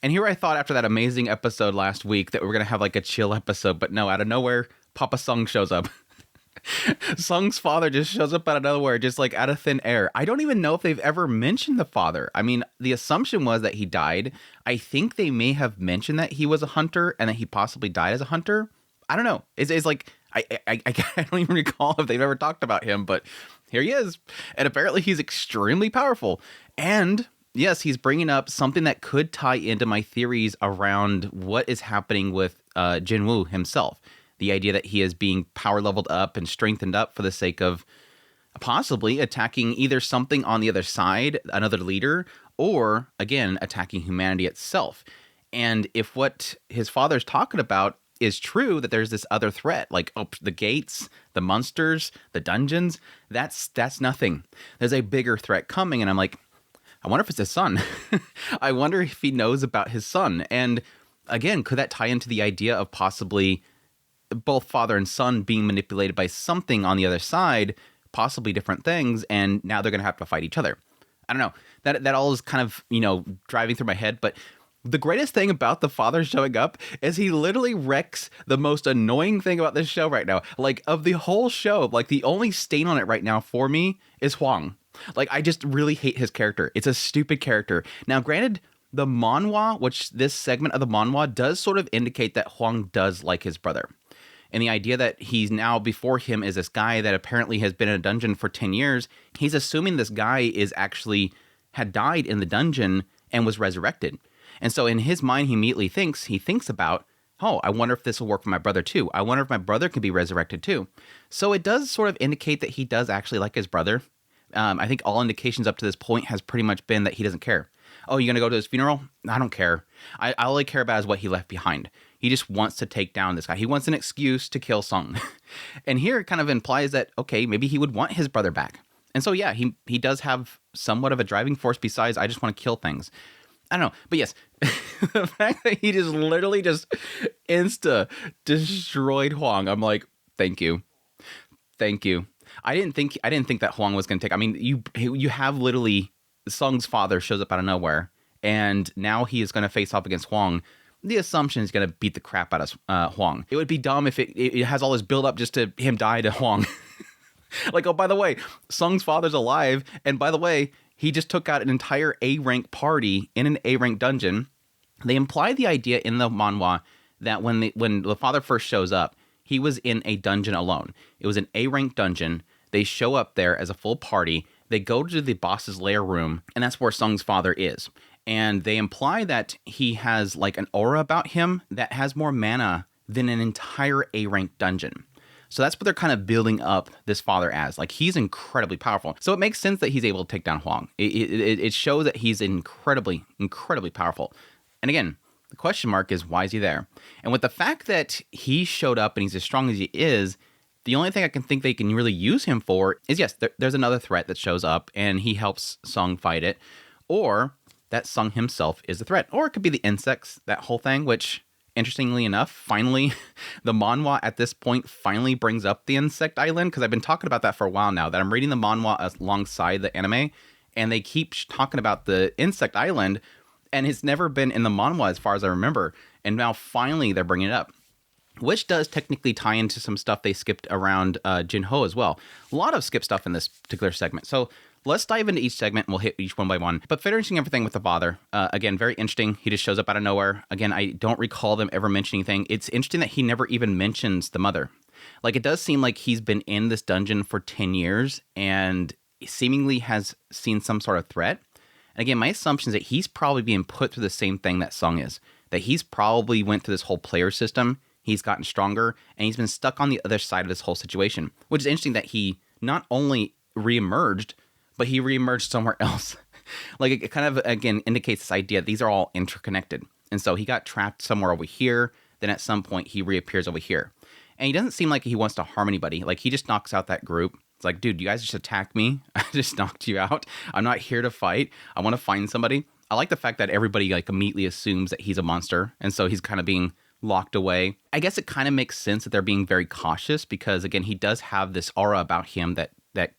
And here I thought after that amazing episode last week that we were going to have like a chill episode, but no, out of nowhere, Papa Sung shows up. Sung's father just shows up out of nowhere, just like out of thin air. I don't even know if they've ever mentioned the father. I mean, the assumption was that he died. I think they may have mentioned that he was a hunter and that he possibly died as a hunter. I don't know. It's like, I don't even recall if they've ever talked about him, but here he is. And apparently he's extremely powerful. And yes, he's bringing up something that could tie into my theories around what is happening with Jinwoo himself. The idea that he is being power leveled up and strengthened up for the sake of possibly attacking either something on the other side, another leader, or, again, attacking humanity itself. And if what his father's talking about is true, that there's this other threat, like the gates, the monsters, the dungeons, that's nothing. There's a bigger threat coming, and I'm like, I wonder if it's his son. I wonder if he knows about his son. And, again, could that tie into the idea of possibly both father and son being manipulated by something on the other side, possibly different things, and now they're going to have to fight each other. I don't know. That all is kind of, driving through my head, but the greatest thing about the father showing up is he literally wrecks the most annoying thing about this show right now. Like, of the whole show, like, the only stain on it right now for me is Hwang. Like, I just really hate his character. It's a stupid character. Now, granted, the manhwa, which this segment of the manhwa does sort of indicate that Hwang does like his brother. And the idea that he's now before him is this guy that apparently has been in a dungeon for 10 years. He's assuming this guy is actually had died in the dungeon and was resurrected. And so in his mind, he immediately thinks about, oh, I wonder if this will work for my brother too. I wonder if my brother could be resurrected too. So it does sort of indicate that he does actually like his brother. I think all indications up to this point has pretty much been that he doesn't care. Oh, you're going to go to his funeral? I don't care. I all I care about is what he left behind. He just wants to take down this guy. He wants an excuse to kill Sung. And here it kind of implies that, okay, maybe he would want his brother back. And so, yeah, he does have somewhat of a driving force besides, I just want to kill things. I don't know. But yes, the fact that he just literally just destroyed Hwang. I'm like, thank you. Thank you. I didn't think that Hwang was going to take. I mean, you have literally Sung's father shows up out of nowhere, and now he is going to face off against Hwang. The assumption is going to beat the crap out of Hwang. It would be dumb if it has all this build up just to him die to Hwang. Like, oh, by the way, Sung's father's alive, and by the way, he just took out an entire A-rank party in an A-rank dungeon. They imply the idea in the manhwa that when the father first shows up, he was in a dungeon alone. It was an A-rank dungeon. They show up there as a full party. They go to the boss's lair room, and that's where Sung's father is. And they imply that he has like an aura about him that has more mana than an entire A-rank dungeon. So that's what they're kind of building up this father as. Like, he's incredibly powerful. So it makes sense that he's able to take down Hwang. It shows that he's incredibly, incredibly powerful. And again, the question mark is, why is he there? And with the fact that he showed up and he's as strong as he is, the only thing I can think they can really use him for is, yes, there's another threat that shows up and he helps Sung fight it. Or that Sung himself is the threat. Or it could be the insects, that whole thing, which, interestingly enough, finally, the manhwa at this point finally brings up the insect island, because I've been talking about that for a while now, that I'm reading the manhwa alongside the anime, and they keep talking about the insect island, and it's never been in the manhwa as far as I remember, and now finally they're bringing it up. Which does technically tie into some stuff they skipped around Jinho as well. A lot of skip stuff in this particular segment. So let's dive into each segment and we'll hit each one by one. But finishing everything with the father, again, very interesting. He just shows up out of nowhere. Again, I don't recall them ever mentioning anything. It's interesting that he never even mentions the mother. Like, it does seem like he's been in this dungeon for 10 years and seemingly has seen some sort of threat. And again, my assumption is that he's probably being put through the same thing that Sung is. That he's probably went through this whole player system. He's gotten stronger, and he's been stuck on the other side of this whole situation, which is interesting that he not only reemerged, but he reemerged somewhere else. Like, it kind of, again, indicates this idea that these are all interconnected. And so he got trapped somewhere over here, then at some point he reappears over here. And he doesn't seem like he wants to harm anybody. Like, he just knocks out that group. It's like, dude, you guys just attacked me. I just knocked you out. I'm not here to fight. I want to find somebody. I like the fact that everybody, like, immediately assumes that he's a monster, and so he's kind of being locked away. I guess it kind of makes sense that they're being very cautious because, again, he does have this aura about him that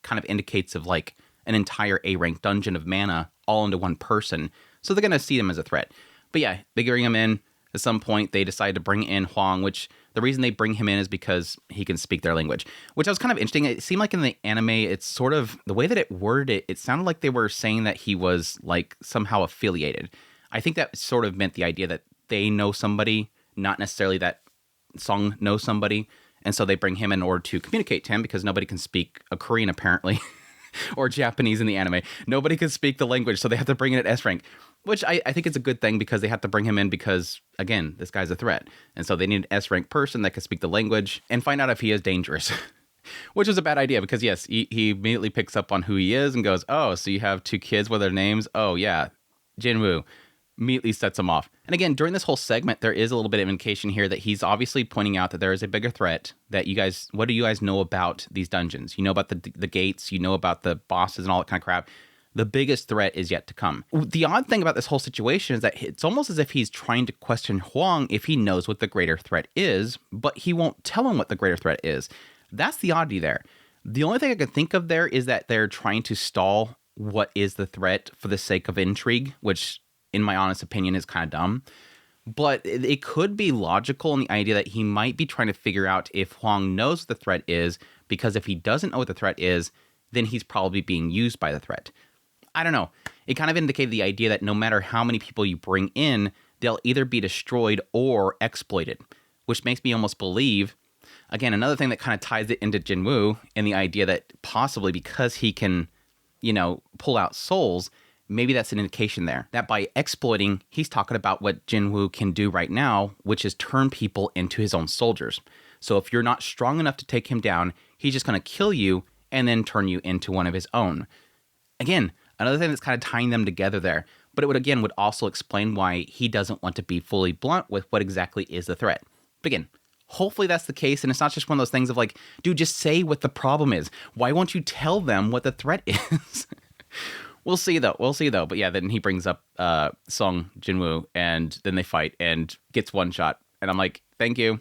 kind of indicates of like an entire A-rank dungeon of mana all into one person. So they're going to see him as a threat. But yeah, they bring him in. At some point, they decide to bring in Huang, which the reason they bring him in is because he can speak their language, which was kind of interesting. It seemed like in the anime, it's sort of the way that it worded it, it sounded like they were saying that he was like somehow affiliated. I think that sort of meant the idea that they know somebody, not necessarily that Song knows somebody. And so they bring him in order to communicate to him because nobody can speak a Korean, apparently, or Japanese in the anime. Nobody can speak the language, so they have to bring in an S rank, which I think is a good thing because they have to bring him in because, again, this guy's a threat. And so they need an S rank person that can speak the language and find out if he is dangerous, which was a bad idea because, yes, he immediately picks up on who he is and goes, oh, so you have 2 kids with their names? Oh, yeah, Jinwoo. Immediately sets him off. And again, during this whole segment, there is a little bit of indication here that he's obviously pointing out that there is a bigger threat, that you guys, what do you guys know about these dungeons? You know about the gates, you know about the bosses and all that kind of crap. The biggest threat is yet to come. The odd thing about this whole situation is that it's almost as if he's trying to question Huang if he knows what the greater threat is, but he won't tell him what the greater threat is. That's the oddity there. The only thing I can think of there is that they're trying to stall what is the threat for the sake of intrigue, which in my honest opinion is kind of dumb. But it could be logical in the idea that he might be trying to figure out if Huang knows what the threat is, because if he doesn't know what the threat is, then he's probably being used by the threat. I don't know. It kind of indicated the idea that no matter how many people you bring in, they'll either be destroyed or exploited, which makes me almost believe, again, another thing that kind of ties it into Jinwoo and the idea that possibly because he can, pull out souls, maybe that's an indication there that by exploiting, he's talking about what Jinwoo can do right now, which is turn people into his own soldiers. So if you're not strong enough to take him down, he's just going to kill you and then turn you into one of his own. Again, another thing that's kind of tying them together there. But it would also explain why he doesn't want to be fully blunt with what exactly is the threat. But again, hopefully that's the case, and it's not just one of those things of like, dude, just say what the problem is. Why won't you tell them what the threat is? We'll see though. But yeah, then he brings up Song Jinwoo, and then they fight and gets one shot. And I'm like, thank you.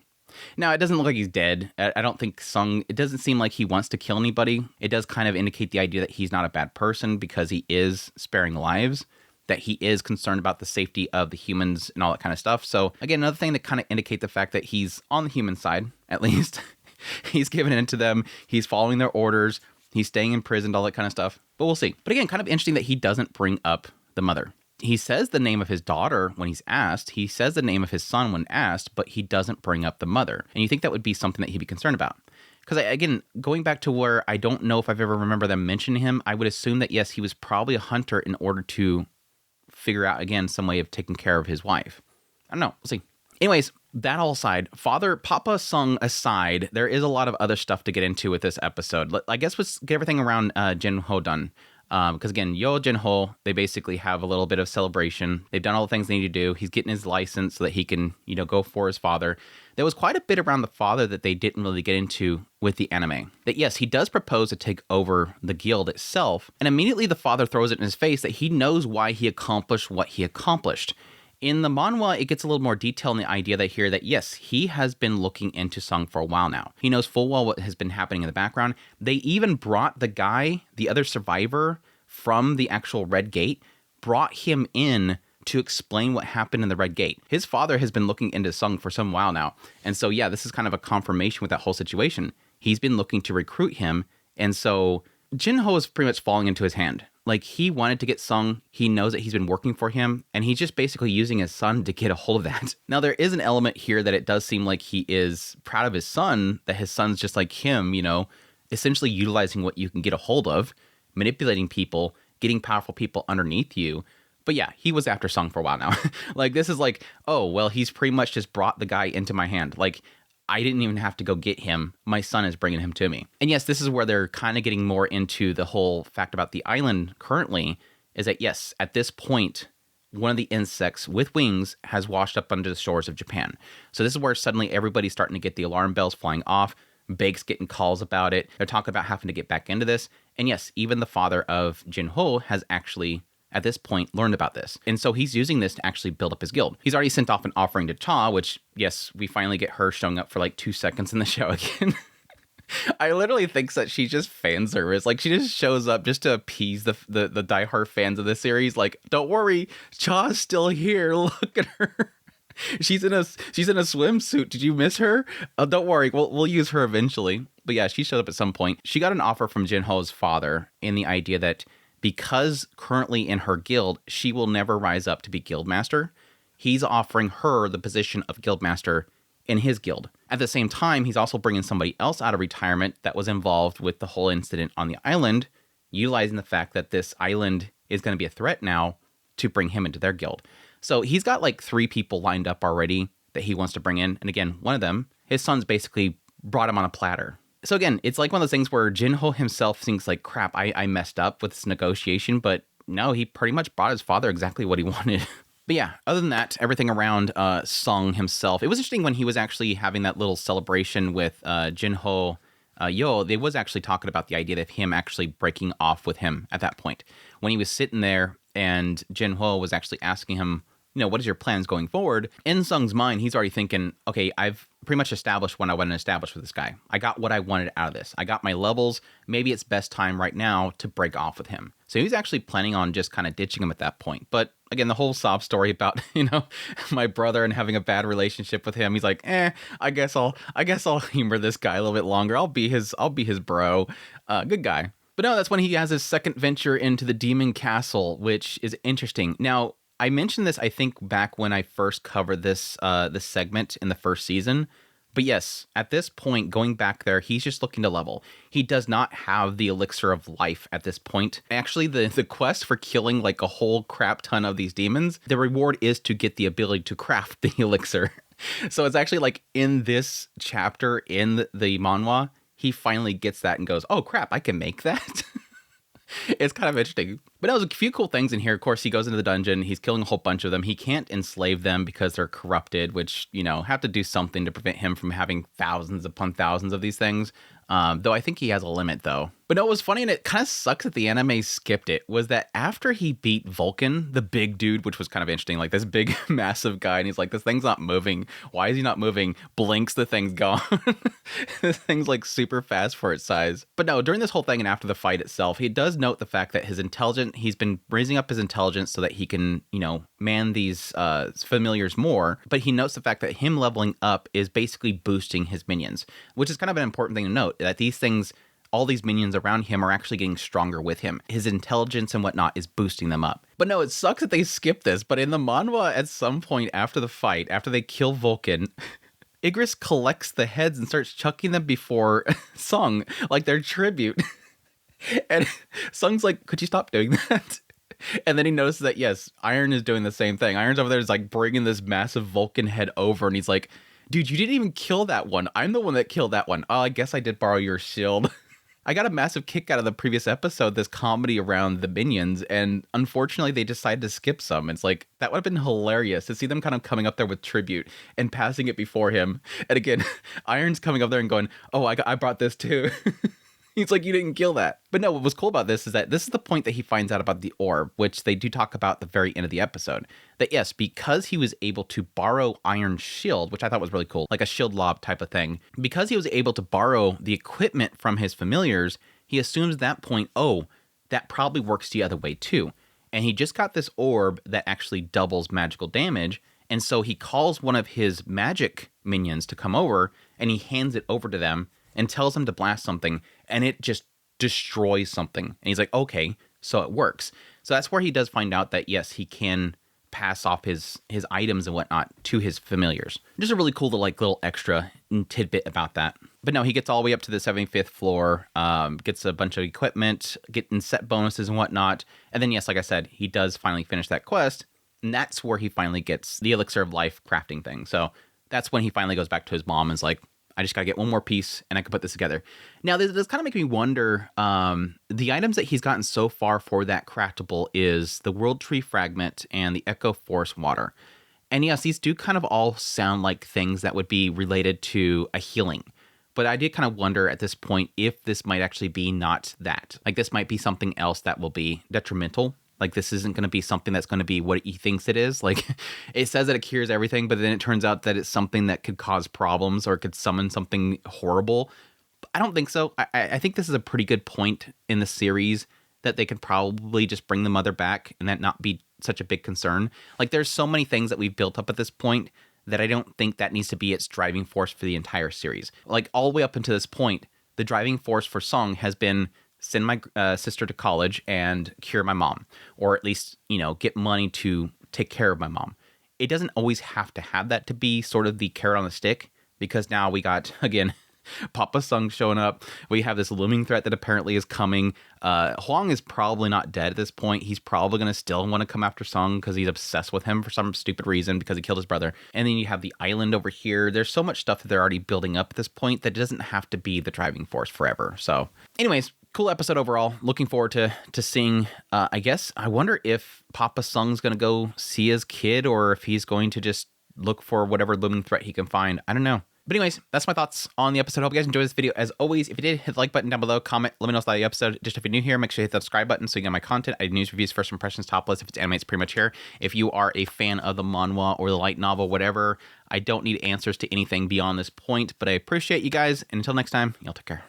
Now, it doesn't look like he's dead. I don't think Sung, it doesn't seem like he wants to kill anybody. It does kind of indicate the idea that he's not a bad person because he is sparing lives, that he is concerned about the safety of the humans and all that kind of stuff. So again, another thing that kind of indicate the fact that he's on the human side, at least. He's giving in to them. He's following their orders. He's staying imprisoned, all that kind of stuff. But we'll see. But again, kind of interesting that he doesn't bring up the mother. He says the name of his daughter when he's asked. He says the name of his son when asked, but he doesn't bring up the mother. And you think that would be something that he'd be concerned about. Because again, going back to where I don't know if I've ever remember them mentioning him, I would assume that yes, he was probably a hunter in order to figure out, again, some way of taking care of his wife. I don't know. We'll see. Anyways, that all aside, Papa Sung aside, there is a lot of other stuff to get into with this episode. I guess let's get everything around Jin Ho done. Because again, Yo Jin Ho, they basically have a little bit of celebration. They've done all the things they need to do. He's getting his license so that he can, go for his father. There was quite a bit around the father that they didn't really get into with the anime. That yes, he does propose to take over the guild itself, and immediately the father throws it in his face that he knows why he accomplished what he accomplished. In the manhwa, it gets a little more detail in the idea that yes, he has been looking into Sung for a while now. He knows full well what has been happening in the background. They even brought the guy, the other survivor from the actual Red Gate, brought him in to explain what happened in the Red Gate. His father has been looking into Sung for some while now. And so, yeah, this is kind of a confirmation with that whole situation. He's been looking to recruit him. And so Jin Ho is pretty much falling into his hand. Like, he wanted to get Sung. He knows that he's been working for him, and he's just basically using his son to get a hold of that. Now, there is an element here that it does seem like he is proud of his son, that his son's just like him, essentially utilizing what you can get a hold of, manipulating people, getting powerful people underneath you. But yeah, he was after Sung for a while now. Like, this is like, oh, well, he's pretty much just brought the guy into my hand. Like, I didn't even have to go get him. My son is bringing him to me. And yes, this is where they're kind of getting more into the whole fact about the island currently, is that yes, at this point, one of the insects with wings has washed up under the shores of Japan. So this is where suddenly everybody's starting to get the alarm bells flying off. Bake's getting calls about it. They're talking about having to get back into this. And yes, even the father of Jin Ho has actually, at this point, learned about this. And so he's using this to actually build up his guild. He's already sent off an offering to Cha, which, yes, we finally get her showing up for like 2 seconds in the show again. I literally think that she's just fan service. Like, she just shows up just to appease the diehard fans of this series. Like, don't worry, Cha's still here. Look at her. She's in a swimsuit. Did you miss her? Don't worry, we'll use her eventually. But yeah, she showed up at some point. She got an offer from Jinho's father in the idea that because currently in her guild, she will never rise up to be guildmaster. He's offering her the position of guildmaster in his guild. At the same time, he's also bringing somebody else out of retirement that was involved with the whole incident on the island, utilizing the fact that this island is going to be a threat now to bring him into their guild. So he's got like 3 people lined up already that he wants to bring in. And again, one of them, his son's basically brought him on a platter. So again, it's like one of those things where Jinho himself thinks like, crap, I messed up with this negotiation. But no, he pretty much brought his father exactly what he wanted. But yeah, other than that, everything around Sung himself. It was interesting when he was actually having that little celebration with Jinho Yo. They was actually talking about the idea of him actually breaking off with him at that point. When he was sitting there and Jinho was actually asking him, what is your plans going forward? In Sung's mind, he's already thinking, okay, I've pretty much established what I want to establish with this guy. I got what I wanted out of this. I got my levels. Maybe it's best time right now to break off with him. So he's actually planning on just kind of ditching him at that point. But again, the whole sob story about, my brother and having a bad relationship with him. He's like, I guess I'll humor this guy a little bit longer. I'll be his bro. Good guy. But no, that's when he has his second venture into the Demon Castle, which is interesting. Now, I mentioned this, I think, back when I first covered this segment in the first season. But yes, at this point, going back there, he's just looking to level. He does not have the elixir of life at this point. Actually, the quest for killing like a whole crap ton of these demons, the reward is to get the ability to craft the elixir. So it's actually like in this chapter in the manhwa, he finally gets that and goes, oh crap, I can make that? It's kind of interesting. But there's a few cool things in here. Of course, he goes into the dungeon. He's killing a whole bunch of them. He can't enslave them because they're corrupted, which, have to do something to prevent him from having thousands upon thousands of these things. Though I think he has a limit, though. But no, what was funny, and it kind of sucks that the anime skipped it, was that after he beat Vulcan, the big dude, which was kind of interesting, like this big, massive guy, and he's like, this thing's not moving. Why is he not moving? Blinks, the thing's gone. This thing's like super fast for its size. But no, during this whole thing and after the fight itself, he does note the fact that he's been raising up his intelligence so that he can, man these familiars more. But he notes the fact that him leveling up is basically boosting his minions, which is kind of an important thing to note, that these things, all these minions around him are actually getting stronger with him. His intelligence and whatnot is boosting them up. But no, it sucks that they skipped this. But in the manhwa, at some point after the fight, after they kill Vulcan, Igris collects the heads and starts chucking them before Sung, like their tribute. And Sung's like, could you stop doing that? And then he notices that, yes, Iron is doing the same thing. Iron's over there is like bringing this massive Vulcan head over, and he's like, dude, you didn't even kill that one. I'm the one that killed that one. Oh, I guess I did borrow your shield. I got a massive kick out of the previous episode, this comedy around the minions, and unfortunately they decided to skip some. It's like, that would have been hilarious to see them kind of coming up there with tribute and passing it before him. And again, Iron's coming up there and going, oh, I brought this too. He's like, you didn't kill that. But no, what was cool about this is that this is the point that he finds out about the orb, which they do talk about at the very end of the episode. That yes, because he was able to borrow Iron's shield, which I thought was really cool, like a shield lob type of thing. Because he was able to borrow the equipment from his familiars, he assumes at that point, oh, that probably works the other way too. And he just got this orb that actually doubles magical damage. And so he calls one of his magic minions to come over, and he hands it over to them and tells them to blast something, and it just destroys something. And he's like, okay, so it works. So that's where he does find out that, yes, he can pass off his items and whatnot to his familiars. Just a really cool little extra tidbit about that. But no, he gets all the way up to the 75th floor, gets a bunch of equipment, getting set bonuses and whatnot. And then, yes, like I said, he does finally finish that quest, and that's where he finally gets the elixir of life crafting thing. So that's when he finally goes back to his mom and is like, I just got to get one more piece and I can put this together. Now, this does kind of make me wonder, the items that he's gotten so far for that craftable is the World Tree Fragment and the Echo Force Water. And yes, these do kind of all sound like things that would be related to a healing. But I did kind of wonder at this point if this might actually be not that. Like this might be something else that will be detrimental. Like this isn't going to be something that's going to be what he thinks it is. Like it says that it cures everything, but then it turns out that it's something that could cause problems or could summon something horrible. I don't think so. I think this is a pretty good point in the series that they could probably just bring the mother back and that not be such a big concern. Like, there's so many things that we've built up at this point that I don't think that needs to be its driving force for the entire series. Like, all the way up until this point, the driving force for Song has been send my sister to college and cure my mom, or at least, get money to take care of my mom. It doesn't always have to have that to be sort of the carrot on the stick, because now we got, again, Papa Sung showing up. We have this looming threat that apparently is coming. Huang is probably not dead at this point. He's probably going to still want to come after Sung because he's obsessed with him for some stupid reason because he killed his brother. And then you have the island over here. There's so much stuff that they're already building up at this point that it doesn't have to be the driving force forever. So anyways, cool episode overall. Looking forward to seeing, I guess, I wonder if Papa Sung's going to go see his kid or if he's going to just look for whatever looming threat he can find. I don't know. But anyways, that's my thoughts on the episode. Hope you guys enjoyed this video. As always, if you did, hit the like button down below, comment, let me know about the episode. Just if you're new here, make sure you hit the subscribe button so you get my content. I do news, reviews, first impressions, top list. If it's anime, it's pretty much here. If you are a fan of the manhwa or the light novel, whatever, I don't need answers to anything beyond this point. But I appreciate you guys. And until next time, y'all take care.